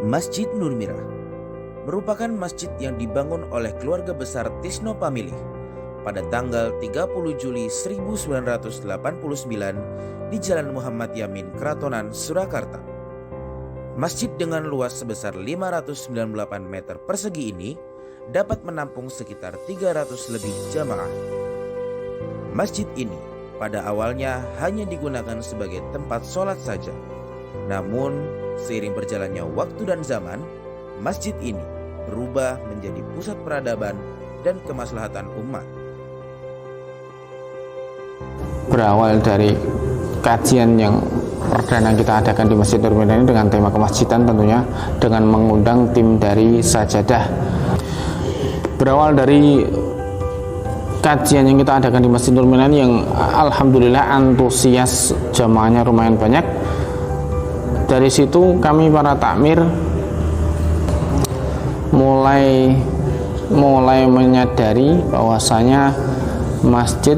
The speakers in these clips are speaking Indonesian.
Masjid Nur Mirah merupakan masjid yang dibangun oleh keluarga besar Tisno Pamilih pada tanggal 30 Juli 1989 di Jalan Muhammad Yamin, Keratonan, Surakarta. Masjid dengan luas sebesar 598 meter persegi ini dapat menampung sekitar 300 lebih jamaah. Masjid ini pada awalnya hanya digunakan sebagai tempat sholat saja. Namun, seiring berjalannya waktu dan zaman, masjid ini berubah menjadi pusat peradaban dan kemaslahatan umat. Berawal dari kajian yang perdana kita adakan di Masjid Nur Mirah ini dengan tema kemasjidan, tentunya dengan mengundang tim dari Sajadah. Berawal dari kajian yang kita adakan di Masjid Nur Mirah ini yang alhamdulillah antusias jamaahnya lumayan banyak. Dari situ kami para takmir mulai menyadari bahwasanya masjid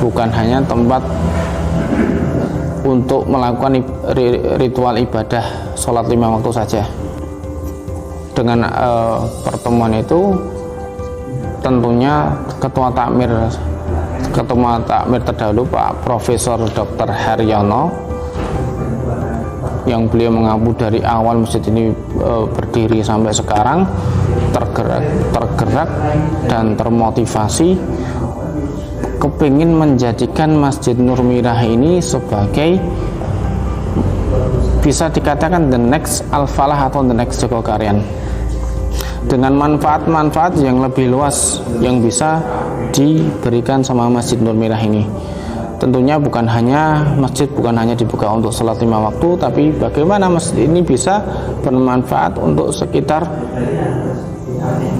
bukan hanya tempat untuk melakukan ritual ibadah sholat 5 waktu saja. Dengan pertemuan itu tentunya ketua takmir terdahulu Pak Profesor Dr. Haryono, yang beliau mengaku dari awal masjid ini berdiri sampai sekarang tergerak dan termotivasi kepingin menjadikan Masjid Nur Mirah ini sebagai, bisa dikatakan, the next Al-Falah atau the next Jogokarian, dengan manfaat-manfaat yang lebih luas yang bisa diberikan sama Masjid Nur Mirah ini. Tentunya masjid bukan hanya dibuka untuk sholat 5 waktu, tapi bagaimana masjid ini bisa bermanfaat untuk sekitar,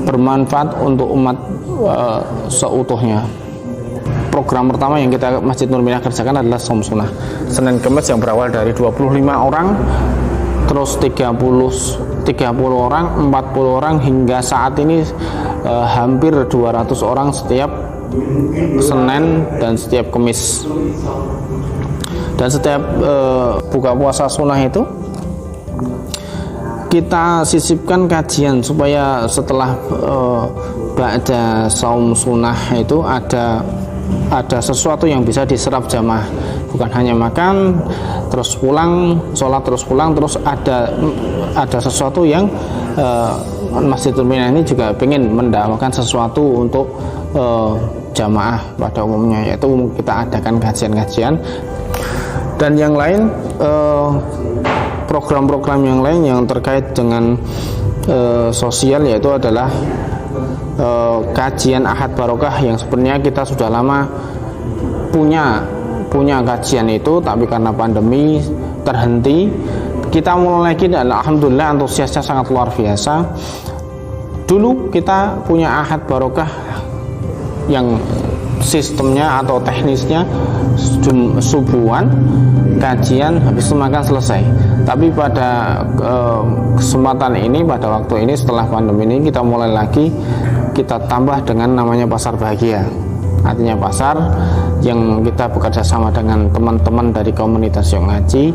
bermanfaat untuk umat seutuhnya. Program pertama yang kita Masjid Nur Mirah kerjakan adalah Saum Sunnah Senin Kemis, yang berawal dari 25 orang, terus 30 orang, 40 orang, hingga saat ini hampir 200 orang setiap Senin dan setiap Kemis. Dan setiap buka puasa sunnah itu kita sisipkan kajian supaya setelah ba'da saum sunnah itu ada sesuatu yang bisa diserap jamaah, bukan hanya makan terus pulang, sholat terus pulang, terus ada sesuatu yang Masjid Nur Mirah ini juga ingin mendapatkan sesuatu untuk jamaah pada umumnya, yaitu kita adakan kajian-kajian dan yang lain, program-program yang lain yang terkait dengan sosial, yaitu adalah kajian Ahad Barokah yang sebenarnya kita sudah lama punya kajian itu, tapi karena pandemi terhenti. Kita mulai lagi dan alhamdulillah antusiasnya sangat luar biasa. Dulu kita punya Ahad Barokah yang sistemnya atau teknisnya subuhan, kajian, habis itu makan, selesai. Tapi pada kesempatan ini, pada waktu ini setelah pandemi ini, kita mulai lagi, kita tambah dengan namanya Pasar Bahagia. Artinya pasar yang kita bekerja sama dengan teman-teman dari komunitas yang ngaji,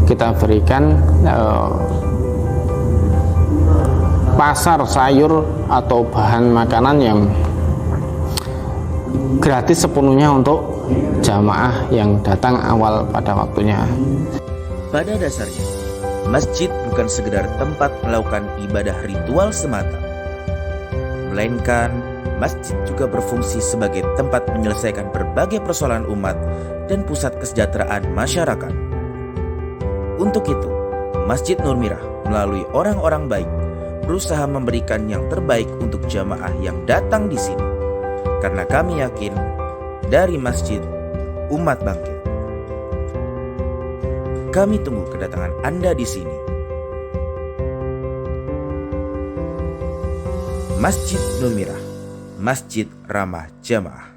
kita berikan pasar sayur atau bahan makanan yang gratis sepenuhnya untuk jamaah yang datang awal pada waktunya. Pada dasarnya, masjid bukan sekedar tempat melakukan ibadah ritual semata, melainkan masjid juga berfungsi sebagai tempat menyelesaikan berbagai persoalan umat dan pusat kesejahteraan masyarakat. Untuk itu, Masjid Nur Mirah melalui orang-orang baik berusaha memberikan yang terbaik untuk jamaah yang datang di sini. Karena kami yakin dari masjid umat bangkit. Kami tunggu kedatangan Anda di sini. Masjid Nur Mirah, masjid ramah jamaah.